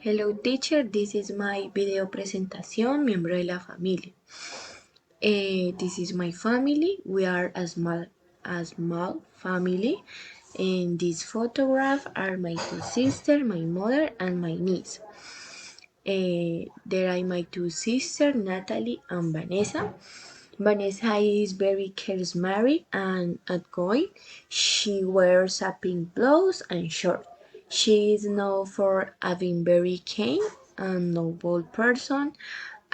Hello teacher, this is my video presentación, miembro de la familia. This is my family. We are a small family. In this photograph are my two sisters, my mother, and my niece. There are my two sisters, Natalie and Vanessa. Vanessa is very charismatic and outgoing. She wears a pink blouse and shorts. She is known for having very kind and noble person.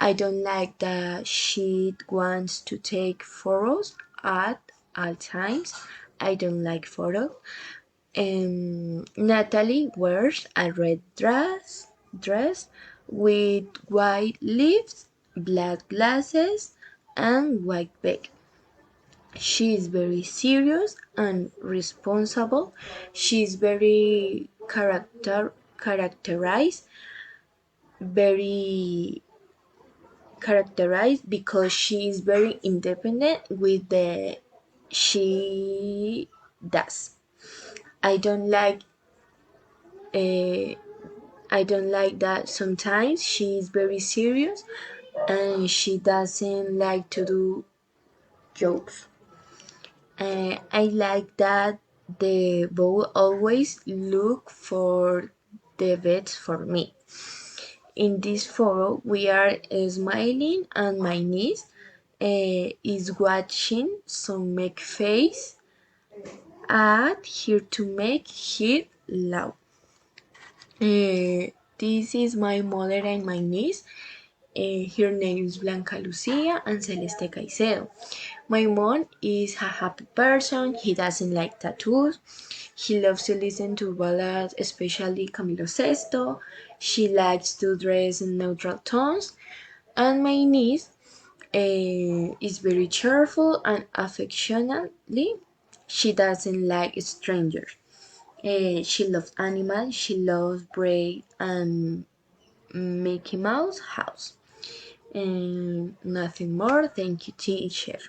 I don't like that she wants to take photos at all times. I don't like photos. Natalie wears a red dress with white leaves, black glasses, and white bag. She is very serious and responsible. She is very very characterized because she is very independent with the she does. I don't like uh, I don't like that sometimes she is very serious and she doesn't like to do jokes. I like that the both always look for the best for me. In this photo, we are smiling, and my niece is watching some make face at her to make her laugh. This is my mother and my niece. Her name is Blanca Lucia and Celeste Caicedo. My mom is a happy person. He doesn't like tattoos. He loves to listen to ballads, especially Camilo Sesto. She likes to dress in neutral tones. And my niece is very cheerful and affectionately. She doesn't like strangers. She loves animals. She loves Brave and Mickey Mouse house. And nothing more. Thank you, teacher.